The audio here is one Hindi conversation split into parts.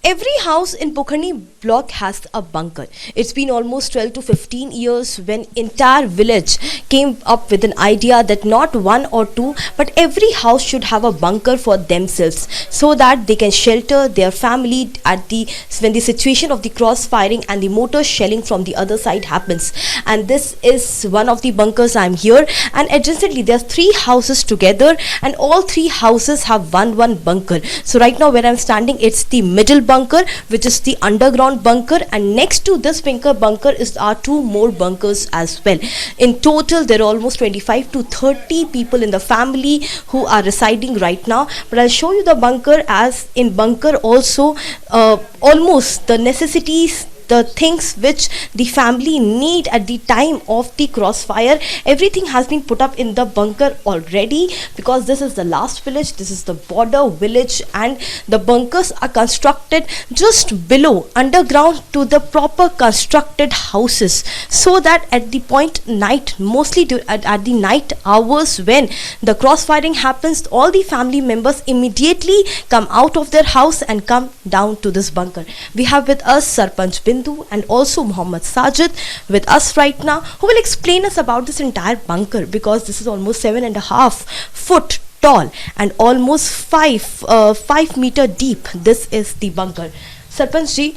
Every house in Pokhani block has a bunker. It's been almost 12 to 15 years when entire village came up with an idea that not one or two but every house should have a bunker for themselves so that they can shelter their family at the when the situation of the cross firing and the mortar shelling from the other side happens. And this is one of the bunkers. I'm here, and adjacently there are three houses together, and all three houses have one bunker. So right now where I'm standing, it's the middle bunker, which is the underground bunker, and next to this bunker is our two more bunkers as well. In total there are almost 25 to 30 people in the family who are residing right now. But I'll show you the bunker. As in bunker also, almost the necessities, the things which the family need at the time of the crossfire, everything has been put up in the bunker already, because this is the last village, this is the border village, and the bunkers are constructed just below, underground to the proper constructed houses, so that at the point night, mostly at the night hours when the crossfiring happens, all the family members immediately come out of their house and come down to this bunker. We have with us Sarpanch Bindu and also Muhammad Sajid with us right now, who will explain us about this entire bunker, because this is almost 7.5 foot tall and almost 5 meter deep. This is the bunker. Sarpanch ji,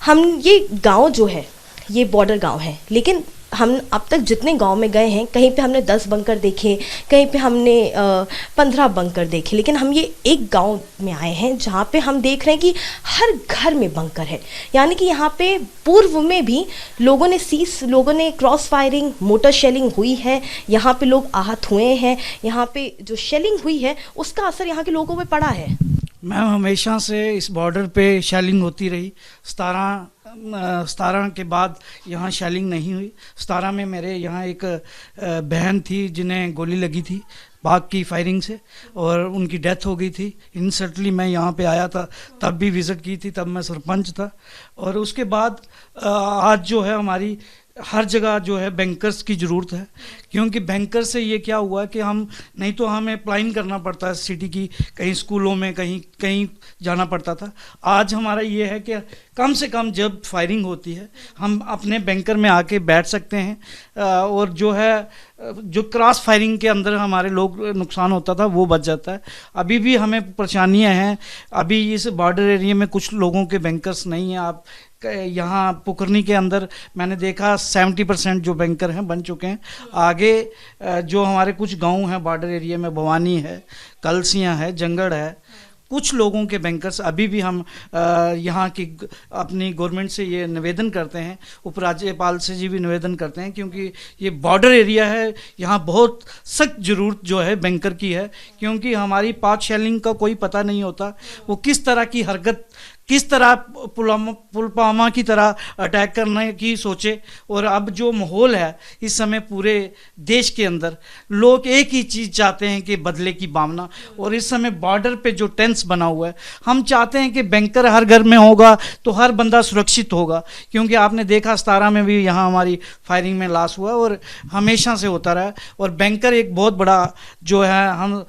हम ये गांव जो है ये बॉर्डर गांव है, लेकिन हम अब तक जितने गांव में गए हैं, कहीं पे हमने 10 बंकर देखे, कहीं पे हमने 15 बंकर देखे, लेकिन हम ये एक गांव में आए हैं जहाँ पे हम देख रहे हैं कि हर घर में बंकर है। यानी कि यहाँ पे पूर्व में भी लोगों ने क्रॉस फायरिंग, मोटर शेलिंग हुई है, यहाँ पे लोग आहत हुए हैं, यहाँ पे जो शेलिंग हुई है उसका असर यहाँ के लोगों पे पड़ा है। मैम, हमेशा से इस बॉर्डर पे शेलिंग होती रही। 17 के बाद यहाँ शेलिंग नहीं हुई। 17 में मेरे यहाँ एक बहन थी जिन्हें गोली लगी थी बाघ की फायरिंग से, और उनकी डेथ हो गई थी। इंसल्टली मैं यहाँ पे आया था, तब भी विज़िट की थी, तब मैं सरपंच था। और उसके बाद आज जो है हमारी हर जगह जो है बैंकर्स की ज़रूरत है, क्योंकि बैंकर से ये क्या हुआ कि हम नहीं तो हमें प्लान करना पड़ता है सिटी की, कहीं स्कूलों में कहीं जाना पड़ता था। आज हमारा ये है कि कम से कम जब फायरिंग होती है हम अपने बैंकर में आके बैठ सकते हैं, और जो क्रॉस फायरिंग के अंदर हमारे लोग नुकसान होता था वो बच जाता है। अभी भी हमें परेशानियां हैं। अभी इस बॉर्डर एरिया में कुछ लोगों के बैंकर्स नहीं हैं। आप यहाँ पोखरनी के अंदर मैंने देखा 70% जो बैंकर हैं बन चुके हैं। आगे जो हमारे कुछ गांव हैं बॉर्डर एरिया में, भवानी है, कलसियाँ है, जंगड़ है, कुछ लोगों के बैंकर्स अभी भी हम यहाँ की अपनी गवर्नमेंट से ये निवेदन करते हैं, उपराज्यपाल से जी भी निवेदन करते हैं, क्योंकि ये बॉर्डर एरिया है, यहाँ बहुत सख्त ज़रूरत जो है बैंकर की है, क्योंकि हमारी पाक शेलिंग का कोई पता नहीं होता, वो किस तरह की हरकत, किस तरह पुलवामा की तरह अटैक करने की सोचे। और अब जो माहौल है इस समय पूरे देश के अंदर, लोग एक ही चीज़ चाहते हैं कि बदले की भावना। और इस समय बॉर्डर पे जो टेंस बना हुआ है, हम चाहते हैं कि बैंकर हर घर में होगा तो हर बंदा सुरक्षित होगा, क्योंकि आपने देखा 17 में भी यहाँ हमारी फायरिंग में लॉस हुआ और हमेशा से होता रहा। और बैंकर एक बहुत बड़ा जो है, हम